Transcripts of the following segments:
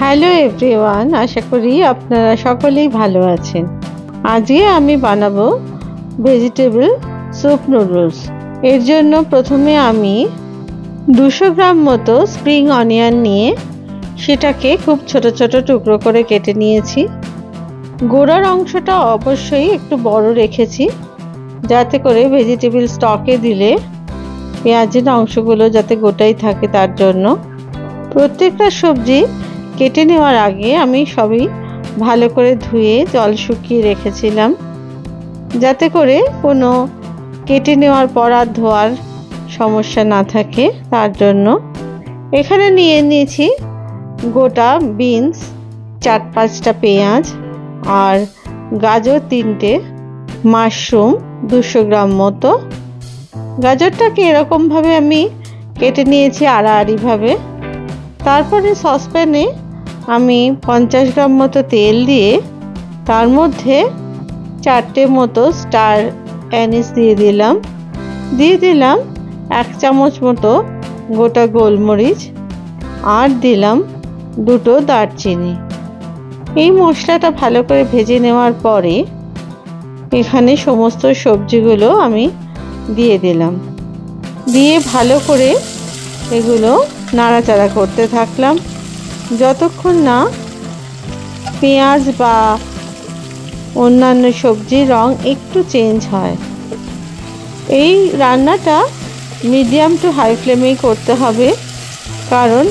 Hello everyone, আশা করি আপনারা সকলেই ভালো আছেন। আজকে আমি বানাবো ভেজিটেবল স্যুপ নুডলস। এর জন্য প্রথমে আমি 200 গ্রাম মতো স্প্রিং অনিয়ন নিয়ে সেটাকে খুব ছোট ছোট টুকরো করে কেটে নিয়েছি। গোড়ার অংশটা অবশ্যই একটু বড় রেখেছি, যাতে করে ভেজিটেবল স্টকে দিলে পেঁয়াজের অংশগুলো যাতে গোটাই থাকে তার জন্য। প্রত্যেকটা সবজি কেটে নেওয়ার আগে আমি সবই ভালো করে ধুয়ে জল শুকিয়ে রেখেছিলাম, যাতে করে কোনো কেটে নেওয়ার পর আর ধোয়ার সমস্যা না থাকে তার জন্য। এখানে নিয়ে নিয়েছি গোটা বিনস 4-5টা, পেঁয়াজ আর গাজর 3টে, মাশরুম 200 গ্রাম মতো। গাজরটাকে এরকমভাবে আমি কেটে নিয়েছি আড়াআড়িভাবে। তারপরে সসপ্যানে আমি 50 গ্রাম মতো তেল দিয়ে তার মধ্যে 4টে মতো স্টার অ্যানিস দিয়ে দিলাম 1 চামচ মতো গোটা গোলমরিচ, আর দিলাম 2টো দারচিনি। এই মশলাটা ভালো করে ভেজে নেওয়ার পরে এখানে সমস্ত সবজিগুলো আমি দিয়ে ভালো করে এগুলো নাড়াচাড়া করতে থাকলাম যতক্ষণ না পেঁয়াজ বা অন্যান্য সবজির রং একটু চেঞ্জ হয়। এই রান্নাটা মিডিয়াম টু হাই ফ্লেমেই করতে হবে, কারণ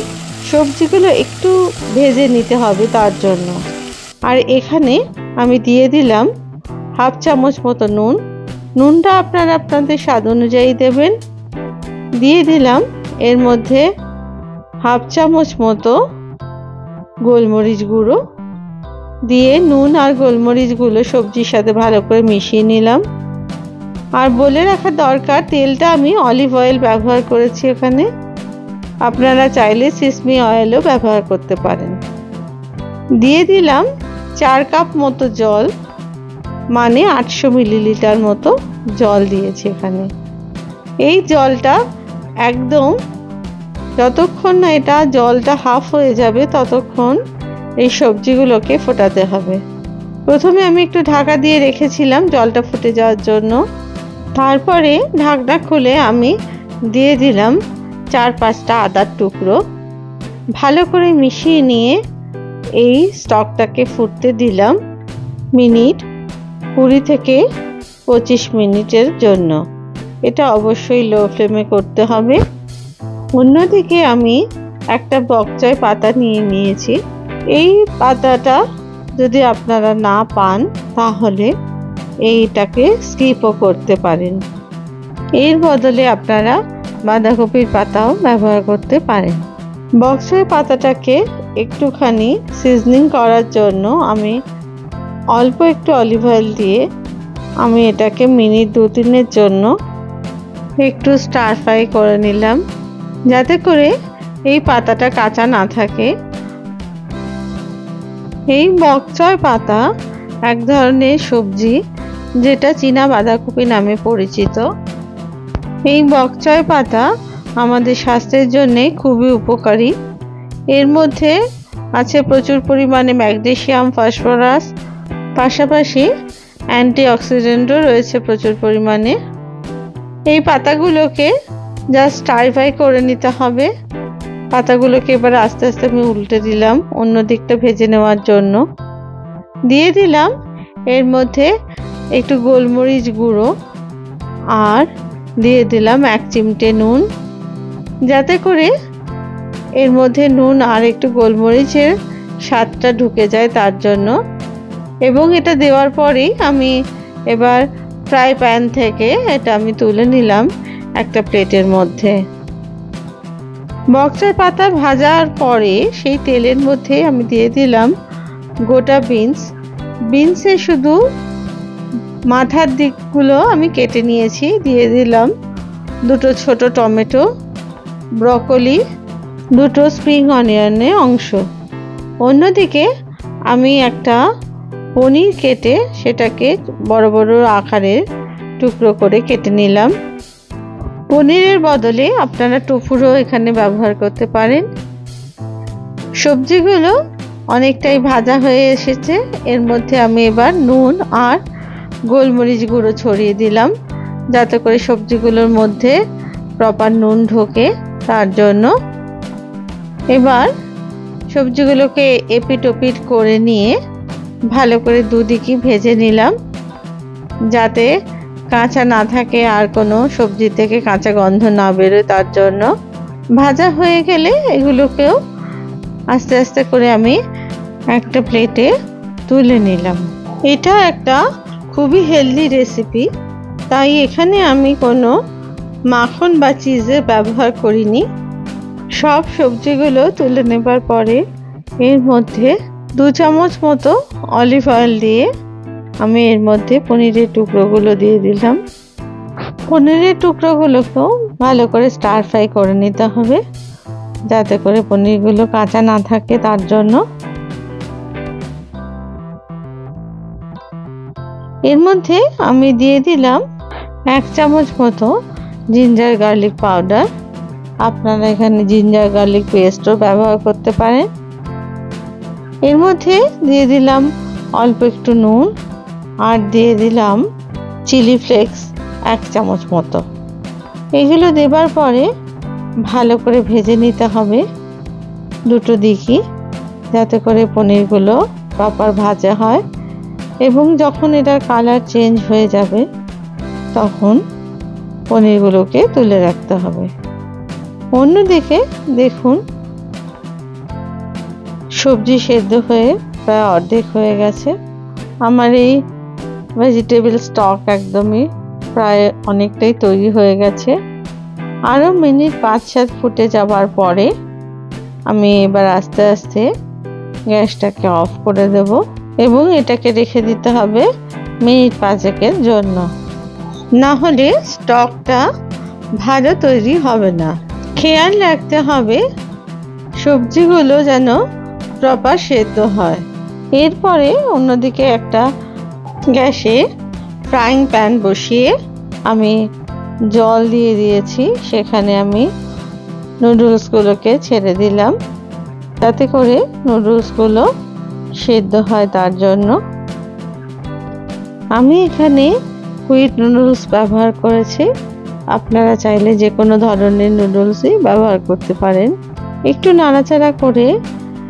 সবজিগুলো একটু ভেজে নিতে হবে তার জন্য। আর এখানে আমি দিয়ে দিলাম 1/2 চামচ মতো নুনটা আপনারা আপনাদের স্বাদ অনুযায়ী দেবেন। দিয়ে দিলাম এর মধ্যে 1/2 চামচ মতো গোলমরিচ গুঁড়ো, দিয়ে নুন আর গোলমরিচগুলো সবজির সাথে ভালো করে মিশিয়ে নিলাম। আর বলে রাখা দরকার, তেলটা আমি অলিভ অয়েল ব্যবহার করেছি এখানে, আপনারা চাইলে সিসমি অয়েলও ব্যবহার করতে পারেন। দিয়ে দিলাম 4 কাপ মতো জল, মানে 800 মিলিলিটার মতো জল দিয়েছি এখানে। এই জলটা একদম যতক্ষণ না এটা জলটা হাফ হয়ে যাবে ততক্ষণ এই সবজিগুলোকে ফোটাতে হবে। প্রথমে আমি একটু ঢাকা দিয়ে রেখেছিলাম জলটা ফুটে যাওয়ার জন্য। তারপরে ঢাকনা খুলে আমি দিয়ে দিলাম 4-5টা আদার টুকরো। ভালো করে মিশিয়ে নিয়ে এই স্টকটাকে ফুটতে দিলাম মিনিট 20 থেকে 25 মিনিটের জন্য। এটা অবশ্যই লো ফ্লেমে করতে হবে। অন্যদিকে আমি একটা বকচয় পাতা নিয়েছি। এই পাতাটা যদি আপনারা না পান তাহলে এইটাকে স্কিপও করতে পারেন। এর বদলে আপনারা বাঁধাকপির পাতাও ব্যবহার করতে পারেন। বকচয় পাতাটাকে একটুখানি সিজনিং করার জন্য আমি অল্প একটু অলিভ অয়েল দিয়ে আমি এটাকে মিনিট 2-3-এর জন্য একটু স্টার ফ্রাই করে নিলাম, যাতে করে এই পাতাটা কাঁচা না থাকে। এই বকচয় পাতা এক ধরনের সবজি যেটা চীনা বাঁধাকপি নামে পরিচিত। এই বকচয় পাতা আমাদের স্বাস্থ্যের জন্য খুবই উপকারী। এর মধ্যে আছে প্রচুর পরিমাণে ম্যাগনেসিয়াম, ফসফরাস, পাশাপাশি অ্যান্টিঅক্সিডেন্টও রয়েছে প্রচুর পরিমাণে। এই পাতাগুলোকে জাস্ট স্টার ফ্রাই করে নিতে হবে। পাতাগুলোকে এবার আস্তে আস্তে আমি উল্টে দিলাম অন্য দিকটা ভেজে নেওয়ার জন্য। দিয়ে দিলাম এর মধ্যে একটু গোলমরিচ গুঁড়ো, আর দিয়ে দিলাম 1 চিমটে নুন, যাতে করে এর মধ্যে নুন আর একটু গোলমরিচের স্বাদটা ঢুকে যায় তার জন্য। এবং এটা দেওয়ার পরেই আমি এবার ফ্রাই প্যান থেকে এটা আমি তুলে নিলাম একটা প্লেটের মধ্যে। বকচয় পাতা ভাজার পরে সেই তেলের মধ্যে আমি দিয়ে দিলাম গোটা বিনসের শুধু মাথার দিকগুলো আমি কেটে নিয়েছি। দিয়ে দিলাম 2টো ছোট টমেটো, ব্রকলি, 2টো স্প্রিং অনিয়নের অংশ। অন্যদিকে আমি একটা পনির কেটে সেটাকে বড় বড় আকারের টুকরো করে কেটে নিলাম। পনিরের বদলে আপনারা টোফুরও এখানে ব্যবহার করতে পারেন। সবজিগুলো অনেকটাই ভাজা হয়ে এসেছে। এর মধ্যে আমি এবার নুন আর গোলমরিচ গুঁড়ো ছড়িয়ে দিলাম, যাতে করে সবজিগুলোর মধ্যে প্রপার নুন ঢোকে তার জন্য। এবার সবজিগুলোকে এপিট ওপিট করে নিয়ে ভালো করে দুদিকে ভেজে নিলাম, যাতে কাঁচা না থাকে আর কোনো সবজি থেকে কাঁচা গন্ধ না বেরোয় তার জন্য। ভাজা হয়ে গেলে এগুলোকেও আস্তে আস্তে করে আমি একটা প্লেটে তুলে নিলাম। এটা একটা খুবই হেলদি রেসিপি, তাই এখানে আমি কোনো মাখন বা চিজের ব্যবহার করিনি। সব সবজিগুলো তুলে নেবার পরে এর মধ্যে 2 চামচ মতো অলিভ অয়েল দিয়ে আমি এর মধ্যে পনিরের টুকরোগুলো দিয়ে দিলাম। পনিরের টুকরোগুলোকেও ভালো করে স্টার ফ্রাই করে নিতে হবে, যাতে করে পনিরগুলো কাঁচা না থাকে তার জন্য। এর মধ্যে আমি দিয়ে দিলাম 1 চামচ মতো জিঞ্জার গার্লিক পাউডার। আপনারা এখানে জিঞ্জার গার্লিক পেস্টও ব্যবহার করতে পারেন। এর মধ্যে দিয়ে দিলাম অল্প একটু নুন আর দিয়ে দিলাম চিলি ফ্লেক্স 1 চামচ মতো। এগুলো দেবার পরে ভালো করে ভেজে নিতে হবে দুটো দিকই, যাতে করে পনিরগুলো প্রপার ভাজা হয়। এবং যখন এটার কালার চেঞ্জ হয়ে যাবে তখন পনিরগুলোকে তুলে রাখতে হবে। অন্যদিকে দেখুন সবজি সেদ্ধ হয়ে প্রায় অর্ধেক হয়ে গেছে। আমার এই ভেজিটেবল স্টক একদমই প্রায় অনেকটাই তৈরি হয়ে গেছে। আরও মিনিট 5-7 ফুটে যাবার পরে আমি এবার আস্তে আস্তে গ্যাসটাকে অফ করে দেব এবং এটাকে রেখে দিতে হবে মিনিট 5-এর জন্য, না হলে স্টকটা ভালো তৈরি হবে না। খেয়াল রাখতে হবে সবজিগুলো যেন প্রপার সেদ্ধ হয়। এরপরে অন্যদিকে একটা গ্যাসে ফ্রাইং প্যান বসিয়ে আমি জল দিয়ে দিয়েছি, সেখানে আমি নুডলসগুলোকে ছেড়ে দিলাম, যাতে করে নুডলসগুলো সেদ্ধ হয় তার জন্য। আমি এখানে হুইট নুডলস ব্যবহার করেছি, আপনারা চাইলে যে কোনো ধরনের নুডলসই ব্যবহার করতে পারেন। একটু নাড়াচাড়া করে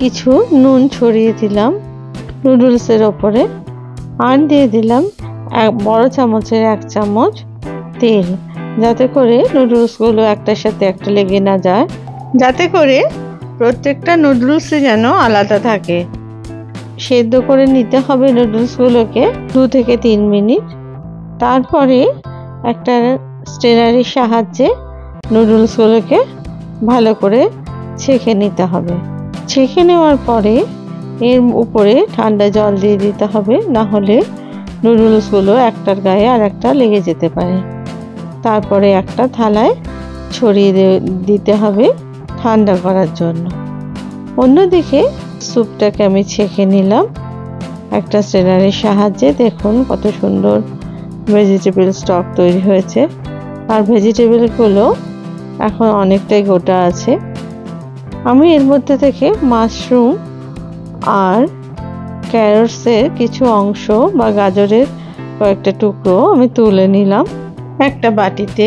কিছু নুন ছড়িয়ে দিলাম নুডলসের ওপরে, আর দিয়ে দিলাম বড় চামচের 1 চামচ তেল, যাতে করে নুডলসগুলো একটার সাথে একটা লেগে না যায়, যাতে করে প্রত্যেকটা নুডলসই যেন আলাদা থাকে। সেদ্ধ করে নিতে হবে নুডলসগুলোকে 2 থেকে 3 মিনিট। তারপরে একটা স্ট্রেনারের সাহায্যে নুডলসগুলোকে ভালো করে ছেঁকে নিতে হবে। ছেঁকে নেওয়ার পরে এর উপরে ঠান্ডা জল দিয়ে দিতে হবে, না হলে নুডলসগুলো একটার গায়ে আর একটা লেগে যেতে পারে। তারপরে একটা থালায় ছড়িয়ে দিতে হবে ঠান্ডা করার জন্য। অন্যদিকে স্যুপটাকে আমি ছেঁকে নিলাম একটা স্ট্রেনারের সাহায্যে। দেখুন কত সুন্দর ভেজিটেবল স্টক তৈরি হয়েছে, আর ভেজিটেবলগুলো এখন অনেকটাই গোটা আছে। আমি এর মধ্যে থেকে মাশরুম আর ক্যারটসের কিছু অংশ বা গাজরের কয়েকটা টুকরো আমি তুলে নিলাম একটা বাটিতে,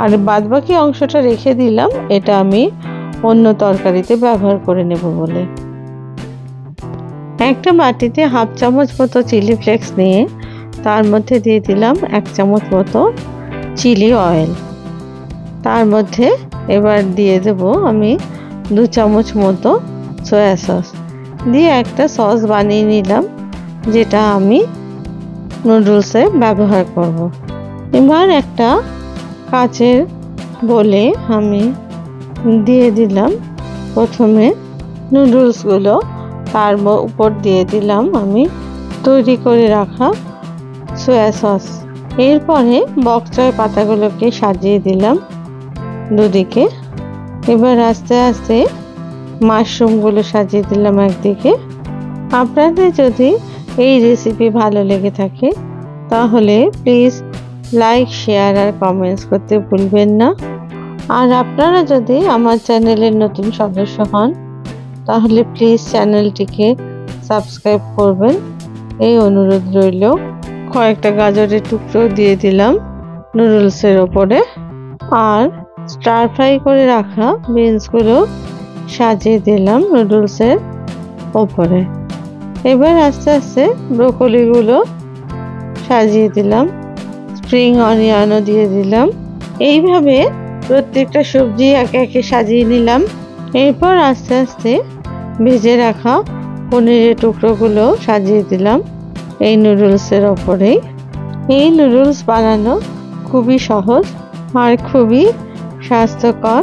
আর বাদবাকি অংশটা রেখে দিলাম, এটা আমি অন্য তরকারিতে ব্যবহার করে নেব বলে। একটা বাটিতে 1/2 চামচ মতো চিলি ফ্লেক্স নিয়ে তার মধ্যে দিয়ে দিলাম 1 চামচ মতো চিলি অয়েল। তার মধ্যে এবার দিয়ে দেব আমি 2 চামচ মতো সয়া সস দিয়ে একটা সস বানিয়ে নিলাম, যেটা আমি নুডলসে ব্যবহার করব। এবার একটা কাচের বলে আমি দিয়ে দিলাম প্রথমে নুডলসগুলো, তার উপর দিয়ে দিলাম আমি তৈরি করে রাখা সয়া সস। এরপরে বকচয় পাতাগুলোকে সাজিয়ে দিলাম দুদিকে। এবার আস্তে আস্তে মাশরুমগুলো সাজিয়ে দিলাম একদিকে। আপনাদের যদি এই রেসিপি ভালো লেগে থাকে তাহলে প্লিজ লাইক, শেয়ার আর কমেন্টস করতে ভুলবেন না। আর আপনারা যদি আমার চ্যানেলের নতুন সদস্য হন তাহলে প্লিজ চ্যানেলটিকে সাবস্ক্রাইব করবেন, এই অনুরোধ রইল। কয়েকটা গাজরের টুকরো দিয়ে দিলাম নুডলসের ওপরে, আর স্টার ফ্রাই করে রাখা বিনসগুলো সাজিয়ে দিলাম নুডলসের ওপরে। এবার আস্তে আস্তে ব্রোকলিগুলো সাজিয়ে দিলাম, স্প্রিং অনিয়নও দিয়ে দিলাম। এইভাবে প্রত্যেকটা সবজি একে একে সাজিয়ে নিলাম। এরপর আস্তে আস্তে ভেজে রাখা পনিরের টুকরোগুলো সাজিয়ে দিলাম এই নুডলসের ওপরেই। এই নুডলস বানানো খুবই সহজ আর খুবই স্বাস্থ্যকর।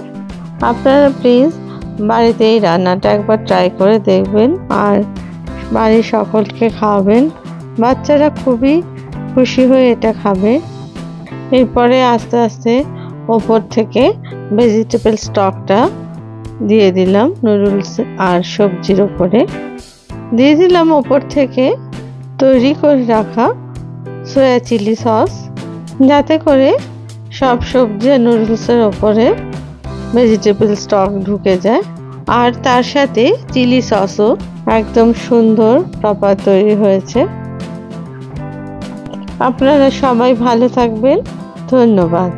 আপনারা প্লিজ বাড়িতে এই রান্নাটা একবার ট্রাই করে দেখবেন আর বাড়ির সকলকে খাওয়াবেন। বাচ্চারা খুবই খুশি হয়ে এটা খাবে। এরপরে আস্তে আস্তে ওপর থেকে ভেজিটেবল স্টকটা দিয়ে দিলাম নুডলস আর সবজির ওপরে। দিয়ে দিলাম ওপর থেকে তৈরি করে রাখা সয়া চিলি সস, যাতে করে সব সবজি আর নুডলসের ওপরে ভেজিটেবল স্টক ঢুকে যায়। আর তার সাথে চিলি সসও একদম সুন্দর প্রপার তৈরি হয়েছে। আপনারা সবাই ভালো থাকবেন। ধন্যবাদ।